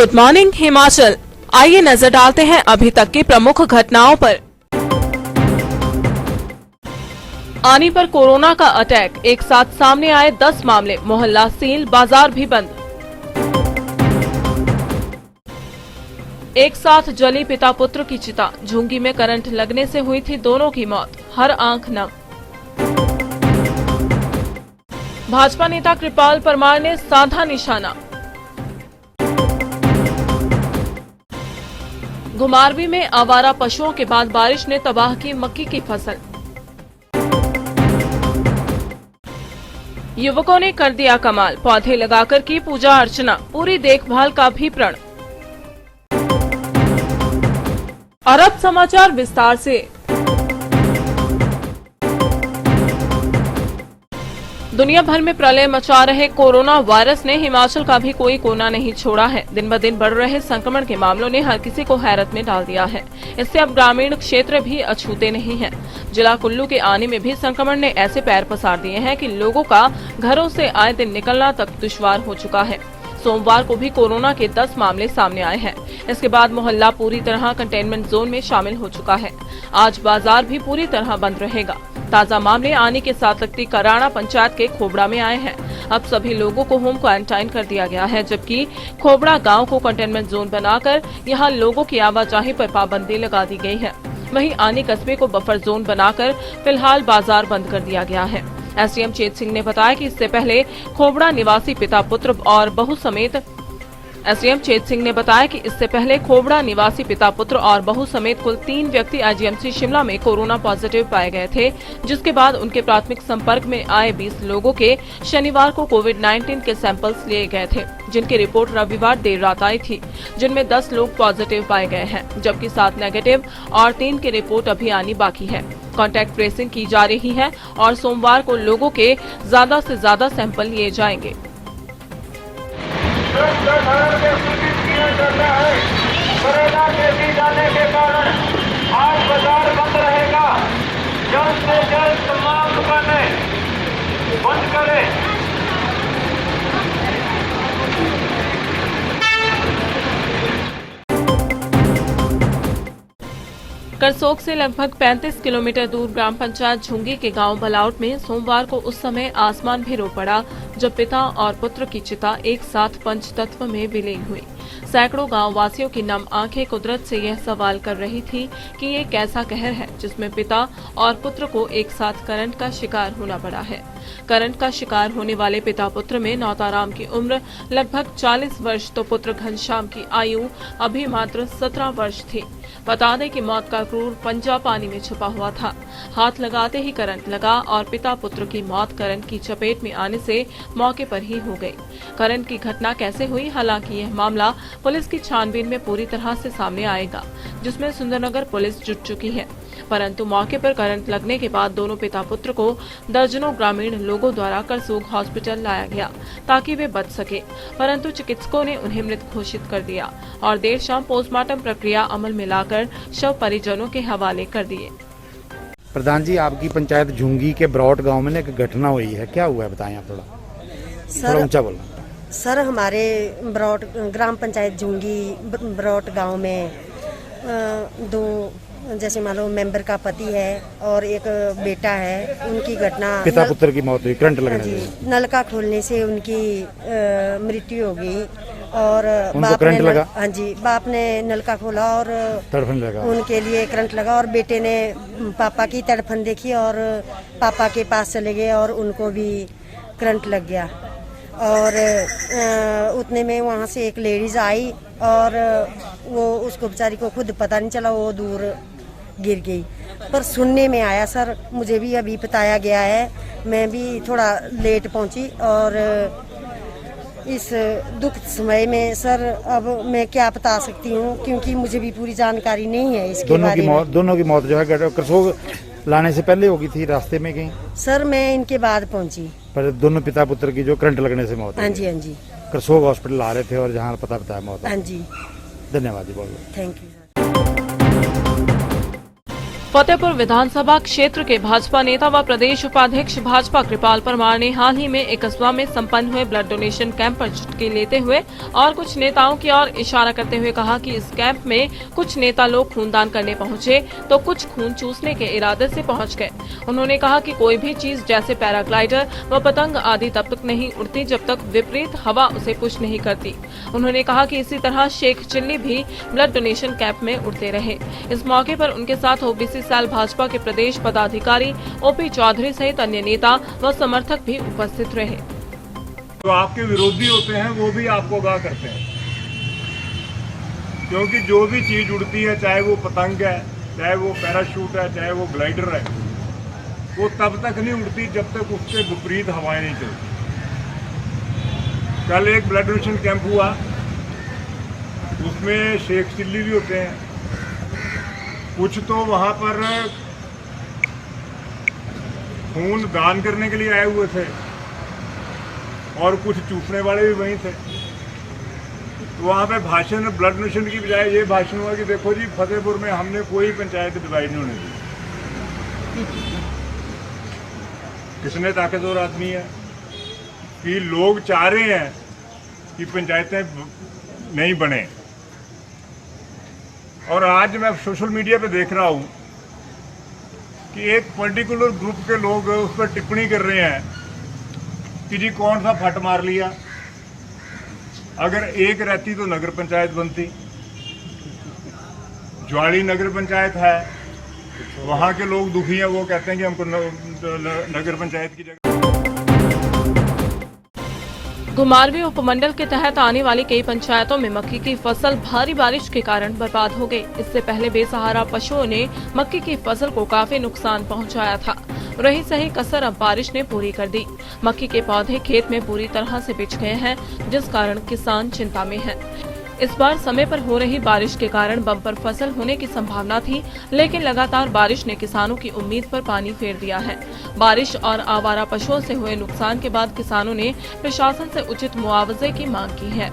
Good morning Himachal. आइए नजर डालते हैं अभी तक की प्रमुख घटनाओं पर। आनी पर कोरोना का अटैक, एक साथ सामने आए 10 मामले, मोहल्ला सील, बाजार भी बंद। एक साथ जली पिता पुत्र की चिता, झुंगी में करंट लगने से हुई थी दोनों की मौत, हर आंख नम। भाजपा नेता कृपाल परमार ने साधा निशाना। घुमारवी में आवारा पशुओं के बाद बारिश ने तबाह की मक्की की फसल। युवकों ने कर दिया कमाल, पौधे लगाकर की पूजा अर्चना, पूरी देखभाल का भी प्रण। और अब समाचार विस्तार से। दुनिया भर में प्रलय मचा रहे कोरोना वायरस ने हिमाचल का भी कोई कोना नहीं छोड़ा है। दिन ब दिन बढ़ रहे संक्रमण के मामलों ने हर किसी को हैरत में डाल दिया है। इससे अब ग्रामीण क्षेत्र भी अछूते नहीं हैं। जिला कुल्लू के आनी में भी संक्रमण ने ऐसे पैर पसार दिए हैं कि लोगों का घरों से आए दिन निकलना तक दुश्वार हो चुका है। सोमवार को भी कोरोना के 10 मामले सामने आए हैं। इसके बाद मोहल्ला पूरी तरह कंटेनमेंट जोन में शामिल हो चुका है। आज बाजार भी पूरी तरह बंद रहेगा। ताजा मामले आनी के साथ लगती कराड़ा पंचायत के खोबड़ा में आए हैं। अब सभी लोगों को होम क्वारंटाइन कर दिया गया है, जबकि खोबड़ा गांव को कंटेनमेंट जोन बनाकर यहां लोगों की आवाजाही पर पाबंदी लगा दी गई है। वहीं आनी कस्बे को बफर जोन बनाकर फिलहाल बाजार बंद कर दिया गया है। एसडीएम चेत सिंह ने बताया कि इससे पहले खोबड़ा निवासी पिता पुत्र और बहू समेत कुल 3 व्यक्ति आईजीएमसी शिमला में कोरोना पॉजिटिव पाए गए थे, जिसके बाद उनके प्राथमिक संपर्क में आए 20 लोगों के शनिवार को कोविड-19 के सैंपल्स लिए गए थे, जिनकी रिपोर्ट रविवार देर रात आई थी, जिनमें 10 लोग पॉजिटिव पाए गए हैं, जबकि 7 नेगेटिव और 3 की रिपोर्ट अभी आनी बाकी है। कॉन्टैक्ट ट्रेसिंग की जा रही है और सोमवार को लोगों के ज्यादा से ज्यादा सैंपल लिए जाएंगे। कोरोना के दी जाने के कारण आज बाजार बंद रहेगा। जल्द से जल्द तमाम दुकानें बंद करें। करसोग से लगभग 35 किलोमीटर दूर ग्राम पंचायत झुंगी के गांव बलाउट में सोमवार को उस समय आसमान भी रो पड़ा जब पिता और पुत्र की चिता एक साथ पंचतत्व में विलीन हुई। सैकड़ों गांव वासियों की नम आंखें कुदरत से यह सवाल कर रही थी कि ये कैसा कहर है जिसमें पिता और पुत्र को एक साथ करंट का शिकार होना पड़ा है। करंट का शिकार होने वाले पिता पुत्र में नौताराम की उम्र लगभग 40 वर्ष तो पुत्र घनश्याम की आयु अभी मात्र 17 वर्ष थी। बता दें कि मौत का क्रूर पंजा पानी में छुपा हुआ था। हाथ लगाते ही करंट लगा और पिता पुत्र की मौत करंट की चपेट में आने से मौके पर ही हो गई। करंट की घटना कैसे हुई, हालांकि यह मामला पुलिस की छानबीन में पूरी तरह से सामने आएगा, जिसमें सुंदरनगर पुलिस जुट चुकी है। परंतु मौके पर करंट लगने के बाद दोनों पिता पुत्र को दर्जनों ग्रामीण लोगों द्वारा करसोग हॉस्पिटल लाया गया ताकि वे बच सके, परंतु चिकित्सकों ने उन्हें मृत घोषित कर दिया और देर शाम पोस्टमार्टम प्रक्रिया अमल में लाकर शव परिजनों के हवाले कर दिए। प्रधान जी, आपकी पंचायत झुंगी के ब्रॉट गांव में एक घटना हुई है, क्या हुआ है बताएं आप थोड़ा ऊंचा बोलना। सर, हमारे ब्रॉट ग्राम पंचायत झुंगी ब्रॉट गांव में 2 जैसे मान लो मेंबर का पति है और एक बेटा है, उनकी घटना पिता पुत्र की मौत हुई करंट लगने से। नलका खोलने से उनकी मृत्यु हो गई और बाप ने नलका खोला और तड़फन लगा, उनके लिए करंट लगा और बेटे ने पापा की तड़फन देखी और पापा के पास चले गए और उनको भी करंट लग गया। और उतने में वहाँ से एक लेडीज आई और वो उसको बेचारी को खुद पता नहीं चला, वो दूर गिर गई। पर सुनने में आया सर, मुझे भी अभी बताया गया है, मैं भी थोड़ा लेट पहुँची और इस दुख समय में सर अब मैं क्या बता सकती हूँ, क्योंकि मुझे भी पूरी जानकारी नहीं है इसके बारे में। दोनों की मौत जो है करसोग लाने से पहले होगी थी, रास्ते में कहीं? सर मैं इनके बाद पहुँची। पर दोनों पिता पुत्र की जो करंट लगने से मौत? हाँ जी, हाँ जी। करसोग हॉस्पिटल आ रहे थे और जहाँ पता बताया मौत? हाँ जी। धन्यवाद जी, बहुत बहुत थैंक यू। फतेहपुर विधानसभा क्षेत्र के भाजपा नेता व प्रदेश उपाध्यक्ष भाजपा कृपाल परमार ने हाल ही में एक कस्बा में संपन्न हुए ब्लड डोनेशन कैंप पर चुटकी लेते हुए और कुछ नेताओं की ओर इशारा करते हुए कहा कि इस कैंप में कुछ नेता लोग खूनदान करने पहुंचे तो कुछ खून चूसने के इरादे से पहुंच गए। उन्होंने कहा कि कोई भी चीज जैसे पैराग्लाइडर व पतंग आदि तब तक नहीं उड़ती जब तक विपरीत हवा उसे पुश नहीं करती। उन्होंने कहा कि इसी तरह शेख चिल्ली भी ब्लड डोनेशन कैंप में उड़ते रहे। इस मौके पर उनके साथ ओबीसी सेल भाजपा के प्रदेश पदाधिकारी ओपी चौधरी सहित अन्य नेता व समर्थक भी उपस्थित रहे। जो आपके विरोधी होते हैं वो भी आपको आगाह करते हैं, क्योंकि जो भी चीज उड़ती है, चाहे वो पतंग है, चाहे वो पैराशूट है, चाहे वो ग्लाइडर है, वो तब तक नहीं उड़ती जब तक उसके विपरीत हवाएं नहीं चलती। कल एक ब्लड डोनेशन कैंप हुआ, उसमें शेख चिल्ली भी होते हैं, कुछ तो वहाँ पर खून दान करने के लिए आए हुए थे और कुछ चूसने वाले भी वहीं थे। तो वहाँ पे भाषण ब्लड डोनेशन की बजाय ये भाषण हुआ कि देखो जी, फतेहपुर में हमने कोई पंचायत डिवाइड नहीं होने दी। कितने ताकतवर आदमी है कि लोग चाह रहे हैं कि पंचायतें नहीं बने। और आज मैं सोशल मीडिया पे देख रहा हूँ कि एक पर्टिकुलर ग्रुप के लोग उस पर टिप्पणी कर रहे हैं कि जी कौन सा फट मार लिया, अगर एक रहती तो नगर पंचायत बनती। ज्वाली नगर पंचायत है, वहाँ के लोग दुखी हैं, वो कहते हैं कि हमको नगर पंचायत की जगह। घुमारवीं उपमंडल के तहत आने वाली कई पंचायतों में मक्की की फसल भारी बारिश के कारण बर्बाद हो गई। इससे पहले बेसहारा पशुओं ने मक्की की फसल को काफी नुकसान पहुंचाया था। रही सही कसर अब बारिश ने पूरी कर दी। मक्की के पौधे खेत में पूरी तरह से बिछ गए हैं, जिस कारण किसान चिंता में हैं। इस बार समय पर हो रही बारिश के कारण बम्पर फसल होने की संभावना थी, लेकिन लगातार बारिश ने किसानों की उम्मीद पर पानी फेर दिया है। बारिश और आवारा पशुओं से हुए नुकसान के बाद किसानों ने प्रशासन से उचित मुआवजे की मांग की है।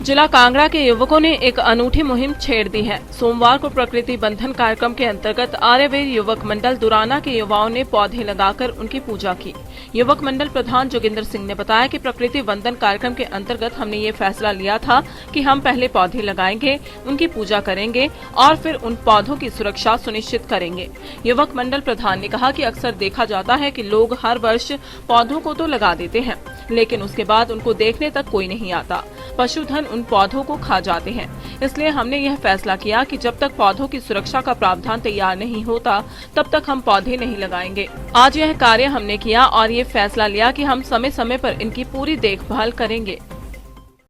जिला कांगड़ा के युवकों ने एक अनूठी मुहिम छेड़ दी है। सोमवार को प्रकृति बंधन कार्यक्रम के अंतर्गत आर्यवीर युवक मंडल दुराना के युवाओं ने पौधे लगाकर उनकी पूजा की। युवक मंडल प्रधान जोगिंदर सिंह ने बताया कि प्रकृति बंधन कार्यक्रम के अंतर्गत हमने ये फैसला लिया था कि हम पहले पौधे लगाएंगे, उनकी पूजा करेंगे और फिर उन पौधों की सुरक्षा सुनिश्चित करेंगे। युवक मंडल प्रधान ने कहा कि अक्सर देखा जाता है कि लोग हर वर्ष पौधों को तो लगा देते हैं, लेकिन उसके बाद उनको देखने तक कोई नहीं आता। पशुधन उन पौधों को खा जाते हैं। इसलिए हमने यह फैसला किया कि जब तक पौधों की सुरक्षा का प्रावधान तैयार नहीं होता, तब तक हम पौधे नहीं लगाएंगे। आज यह कार्य हमने किया और ये फैसला लिया कि हम समय समय पर इनकी पूरी देखभाल करेंगे।